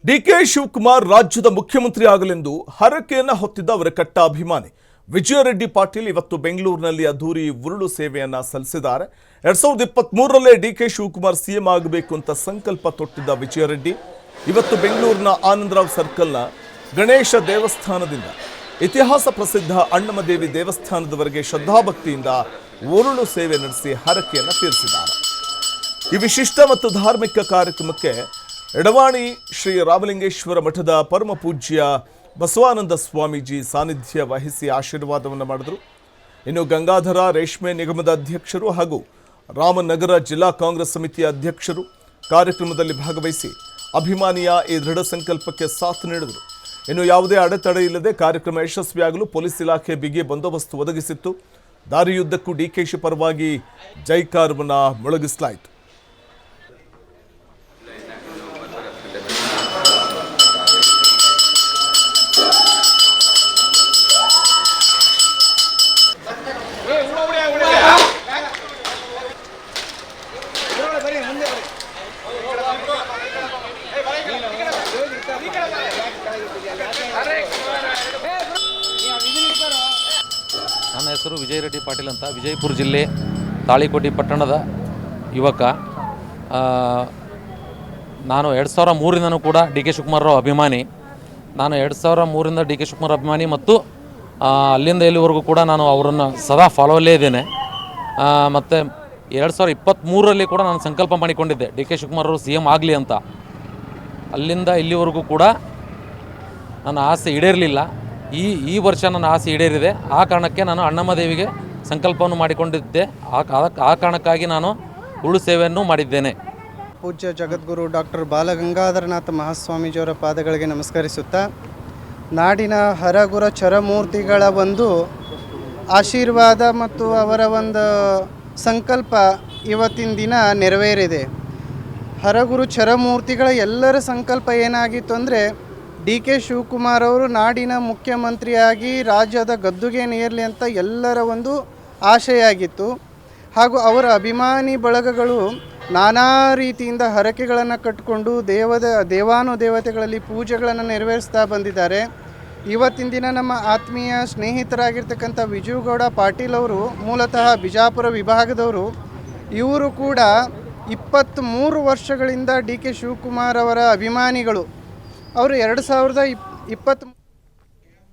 DK Shivakumar ರಾಜ್ಯದ ಮುಖ್ಯಮಂತ್ರಿ ಆಗಲೆಂದು ಹರಕೆಯನ್ನ ಹೊತ್ತಿದ್ದ ಅವರ ಕಟ್ಟ ಅಭಿಮಾನಿ ವಿಜಯ ರೆಡ್ಡಿ ಪಾಟೀಲ್ ಇವತ್ತು ಬೆಂಗಳೂರಿನಲ್ಲಿ ಅದ್ದೂರಿ ಉರುಳು ಸೇವೆಯನ್ನ ಸಲ್ಲಿಸಿದ್ದಾರೆ. 2023ರಲ್ಲೇ ಡಿಕೆ ಶಿವಕುಮಾರ್ ಸಿಎಂ ಆಗಬೇಕು ಅಂತ ಸಂಕಲ್ಪ ತೊಟ್ಟಿದ್ದ ವಿಜಯ ರೆಡ್ಡಿ ಇವತ್ತು ಬೆಂಗಳೂರಿನ ಆನಂದರಾವ್ ಸರ್ಕಲ್ನ ಗಣೇಶ ದೇವಸ್ಥಾನದಿಂದ ಇತಿಹಾಸ ಪ್ರಸಿದ್ಧ ಅಣ್ಣಮದೇವಿ ದೇವಸ್ಥಾನದವರೆಗೆ ಶ್ರದ್ಧಾಭಕ್ತಿಯಿಂದ ಉರುಳು ಸೇವೆ ನಡೆಸಿ ಹರಕೆಯನ್ನ ತೀರಿಸಿದ್ದಾರೆ. ಈ ವಿಶಿಷ್ಟ ಮತ್ತು ಧಾರ್ಮಿಕ ಕಾರ್ಯಕ್ರಮಕ್ಕೆ ಎಡವಾಣಿ ಶ್ರೀ ರಾಮಲಿಂಗೇಶ್ವರ ಮಠದ ಪರಮ ಪೂಜ್ಯ ಬಸವಾನಂದ ಸ್ವಾಮೀಜಿ ಸಾನ್ನಿಧ್ಯ ವಹಿಸಿ ಆಶೀರ್ವಾದವನ್ನು ಮಾಡಿದರು. ಇನ್ನು ಗಂಗಾಧರ ರೇಷ್ಮೆ ನಿಗಮದ ಅಧ್ಯಕ್ಷರು ಹಾಗೂ ರಾಮನಗರ ಜಿಲ್ಲಾ ಕಾಂಗ್ರೆಸ್ ಸಮಿತಿಯ ಅಧ್ಯಕ್ಷರು ಕಾರ್ಯಕ್ರಮದಲ್ಲಿ ಭಾಗವಹಿಸಿ ಅಭಿಮಾನಿಯ ಈ ದೃಢ ಸಂಕಲ್ಪಕ್ಕೆ ಸಾಥ್ ನೀಡಿದರು. ಇನ್ನು ಯಾವುದೇ ಅಡೆತಡೆ ಇಲ್ಲದೆ ಕಾರ್ಯಕ್ರಮ ಯಶಸ್ವಿಯಾಗಲು ಪೊಲೀಸ್ ಇಲಾಖೆ ಬಿಗಿ ಬಂದೋಬಸ್ತ್ ಒದಗಿಸಿತ್ತು. ದಾರಿಯುದ್ದಕ್ಕೂ ಡಿಕೆಶಿ ಪರವಾಗಿ ಜೈಕಾರವನ್ನು ಮೊಳಗಿಸಲಾಯಿತು. ನನ್ನ ಹೆಸರು ವಿಜಯ ರೆಡ್ಡಿ ಪಾಟೀಲ್ ಅಂತ, ವಿಜಯಪುರ ಜಿಲ್ಲೆ ತಾಳಿಕೋಟೆ ಪಟ್ಟಣದ ಯುವಕ. ನಾನು 2003ರಿಂದನೂ ಕೂಡ ಡಿ ಕೆ ಶಿವಕುಮಾರರ ಅಭಿಮಾನಿ. ನಾನು 2003ರಿಂದ ಡಿ ಕೆ ಶಿವಕುಮಾರ್ ಅಭಿಮಾನಿ ಮತ್ತು ಅಲ್ಲಿಂದ ಇಲ್ಲಿವರೆಗೂ ಕೂಡ ನಾನು ಅವರನ್ನು ಸದಾ ಫಾಲೋವಲ್ಲೇ ಇದ್ದೇನೆ. ಮತ್ತು 2023ರಲ್ಲಿ ಕೂಡ ನಾನು ಸಂಕಲ್ಪ ಮಾಡಿಕೊಂಡಿದ್ದೆ ಡಿ ಕೆ ಶಿವಕುಮಾರರು ಸಿ ಎಂ ಆಗಲಿ ಅಂತ. ಅಲ್ಲಿಂದ ಇಲ್ಲಿವರೆಗೂ ಕೂಡ ನನ್ನ ಆಸೆ ಈಡೇರಲಿಲ್ಲ. ಈ ವರ್ಷ ನನ್ನ ಆಸೆ ಈಡೇರಿದೆ. ಆ ಕಾರಣಕ್ಕೆ ನಾನು ಅಣ್ಣಮದೇವಿಗೆ ಸಂಕಲ್ಪವನ್ನು ಮಾಡಿಕೊಂಡಿದ್ದೆ. ಆ ಕಾರಣಕ್ಕಾಗಿ ನಾನು ಉರುಳು ಸೇವೆಯನ್ನು ಮಾಡಿದ್ದೇನೆ. ಪೂಜ್ಯ ಜಗದ್ಗುರು ಡಾಕ್ಟರ್ ಬಾಲಗಂಗಾಧರನಾಥ ಮಹಾಸ್ವಾಮೀಜಿಯವರ ಪಾದಗಳಿಗೆ ನಮಸ್ಕರಿಸುತ್ತಾ, ನಾಡಿನ ಹರಗುರ ಚರಮೂರ್ತಿಗಳ ಒಂದು ಆಶೀರ್ವಾದ ಮತ್ತು ಅವರ ಒಂದು ಸಂಕಲ್ಪ ಇವತ್ತಿನ ದಿನ ನೆರವೇರಿದೆ. ಹರಗುರು ಚರಮೂರ್ತಿಗಳ ಎಲ್ಲರ ಸಂಕಲ್ಪ ಏನಾಗಿತ್ತು ಅಂದರೆ, ಡಿ ಕೆ ಶಿವಕುಮಾರ್ ಅವರು ನಾಡಿನ ಮುಖ್ಯಮಂತ್ರಿಯಾಗಿ ರಾಜ್ಯದ ಗದ್ದುಗೆನೇರಲಿ ಅಂತ ಎಲ್ಲರ ಒಂದು ಆಶಯ ಆಗಿತ್ತು. ಹಾಗೂ ಅವರ ಅಭಿಮಾನಿ ಬಳಗಗಳು ನಾನಾ ರೀತಿಯಿಂದ ಹರಕೆಗಳನ್ನು ಕಟ್ಟಿಕೊಂಡು ದೇವಾನುದೇವತೆಗಳಲ್ಲಿ ಪೂಜೆಗಳನ್ನು ನೆರವೇರಿಸ್ತಾ ಬಂದಿದ್ದಾರೆ. ಇವತ್ತಿನ ದಿನ ನಮ್ಮ ಆತ್ಮೀಯ ಸ್ನೇಹಿತರಾಗಿರ್ತಕ್ಕಂಥ ವಿಜುಗೌಡ ಪಾಟೀಲ್ ಅವರು ಮೂಲತಃ ಬಿಜಾಪುರ ವಿಭಾಗದವರು. ಇವರು ಕೂಡ 23 ವರ್ಷಗಳಿಂದ ಡಿ ಕೆ ಶಿವಕುಮಾರ್ ಅವರ ಅಭಿಮಾನಿಗಳು. ಅವರು 2020